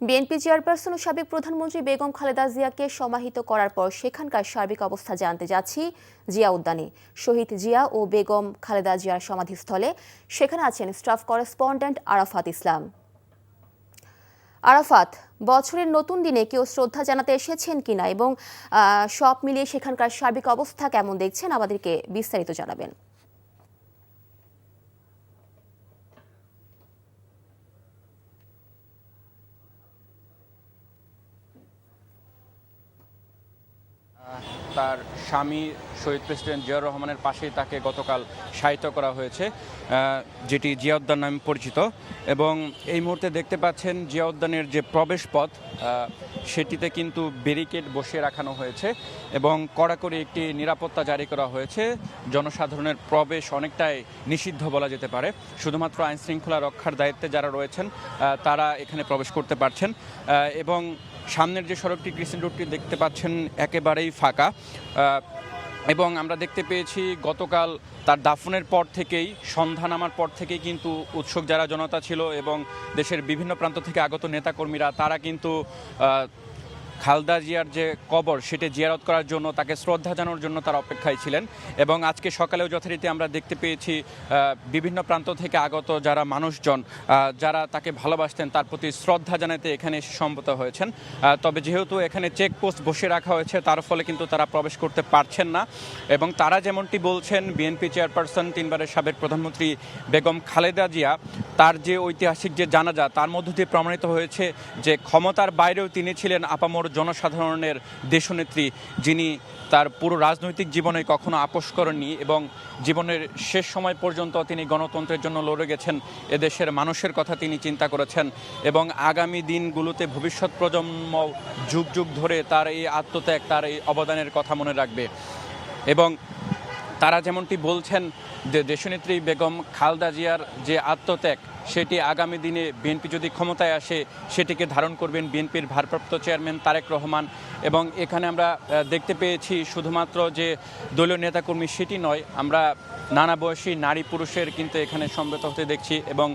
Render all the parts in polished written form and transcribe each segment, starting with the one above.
BNP chairperson ও সাবেক প্রধানমন্ত্রী বেগম খালেদা জিয়াকে সমাহিত করার পর সেখানকার সার্বিক অবস্থা জানতে যাচ্ছি জিয়া উদ্যানে। শহীদ জিয়া ও বেগম খালেদা জিয়ার সমাধিস্থলে সেখানে আছেন স্টাফ করেসপন্ডেন্ট আরাফাত ইসলাম। আরাফাত, বছরের নতুন দিনে কেউ শ্রদ্ধা জানাতে এসেছেন কিনা এবং সব মিলিয়ে সেখানকার সার্বিক অবস্থা কেমন দেখছেন, আমাদেরকে বিস্তারিত জানাবেন। তার স্বামী শহীদ প্রেসিডেন্ট জিয়াউর রহমানের পাশেই তাকে গতকাল শায়িত করা হয়েছে, যেটি জিয়া উদ্যান নামে পরিচিত। এবং এই মুহূর্তে দেখতে পাচ্ছেন জিয়া উদ্যানের যে প্রবেশ পথ, সেটিতে কিন্তু ব্যারিকেড বসিয়ে রাখানো হয়েছে এবং কড়াকড়ি একটি নিরাপত্তা জারি করা হয়েছে। জনসাধারণের প্রবেশ অনেকটাই নিষিদ্ধ বলা যেতে পারে। শুধুমাত্র আইনশৃঙ্খলা রক্ষার দায়িত্বে যারা রয়েছেন তারা এখানে প্রবেশ করতে পারছেন। এবং সামনের যে সড়কটি ক্রিসেন্ট রোডটি দেখতে পাচ্ছেন একেবারেই ফাঁকা। এবং আমরা দেখতে পেয়েছি গতকাল তার দাফনের পর থেকেই, সন্ধ্যা নামার পর থেকেই কিন্তু উৎসুক যারা জনতা ছিল এবং দেশের বিভিন্ন প্রান্ত থেকে আগত নেতাকর্মীরা তারা কিন্তু খালেদা জিয়ার যে কবর সেটি জিয়ারত করার জন্য, তাকে শ্রদ্ধা জানানোর জন্য তারা অপেক্ষায় ছিলেন। এবং আজকে সকালেও যথারীতি আমরা দেখতে পেয়েছি বিভিন্ন প্রান্ত থেকে আগত যারা মানুষজন যারা তাকে ভালোবাসতেন তার প্রতি শ্রদ্ধা জানাতে এখানে এসে সমবেত হয়েছেন। তবে যেহেতু এখানে চেকপোস্ট বসে রাখা হয়েছে তার ফলে কিন্তু তারা প্রবেশ করতে পারছেন না। এবং তারা যেমনটি বলছেন, বিএনপি চেয়ারপারসন, তিনবারের সাবেক প্রধানমন্ত্রী বেগম খালেদা জিয়া, তার যে ঐতিহাসিক যে জানাজা তার মধ্য দিয়ে প্রমাণিত হয়েছে যে ক্ষমতার বাইরেও তিনি ছিলেন আপামর জনসাধারণের দেশনেত্রী, যিনি তার পুরো রাজনৈতিক জীবনে কখনো আপোস করেননি এবং জীবনের শেষ সময় পর্যন্ত তিনি গণতন্ত্রের জন্য লড়ে গেছেন। এদেশের মানুষের কথা তিনি চিন্তা করেছেন এবং আগামী দিনগুলোতে ভবিষ্যৎ প্রজন্ম যুগ যুগ ধরে তার এই আত্মত্যাগ, তার এই অবদানের কথা মনে রাখবে। এবং তারা যেমনটি বলছেন যে দেশনেত্রী বেগম খালেদা জিয়ার যে আত্মত্যাগ সেটি আগামী দিনে বিএনপি যদি ক্ষমতায় আসে সেটিকে ধারণ করবেন বিএনপির ভারপ্রাপ্ত চেয়ারম্যান তারেক রহমান। এবং এখানে আমরা দেখতে পেয়েছি শুধুমাত্র যে দলীয় নেতাকর্মী সেটি নয়, আমরা নানা বয়সী নারী পুরুষের কিন্তু এখানে সমবেত হতে দেখছি এবং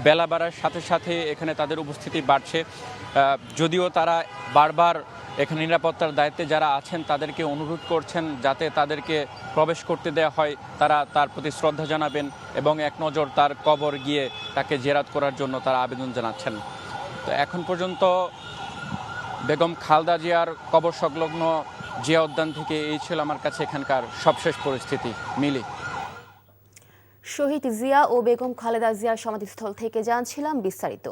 বেলা বাড়ার সাথে সাথে এখানে তাদের উপস্থিতি বাড়ছে। যদিও তারা বারবার এখানে নিরাপত্তার দায়িত্বে যারা আছেন তাদেরকে অনুরোধ করছেন যাতে তাদেরকে প্রবেশ করতে দেওয়া হয়, তারা তার প্রতি শ্রদ্ধা জানাবেন এবং এক নজর তার কবর গিয়ে তাকে জিয়ারত করার জন্য তারা আবেদন জানাচ্ছেন। তো এখন পর্যন্ত বেগম খালেদা জিয়ার কবর সংলগ্ন জিয়া উদ্যান থেকে এই ছিল আমার কাছে এখানকার সবশেষ পরিস্থিতি। মিলি। শহীদ জিয়া ও বেগম খালেদা জিয়ার সমাধিস্থল থেকে জানছিলাম বিস্তারিত।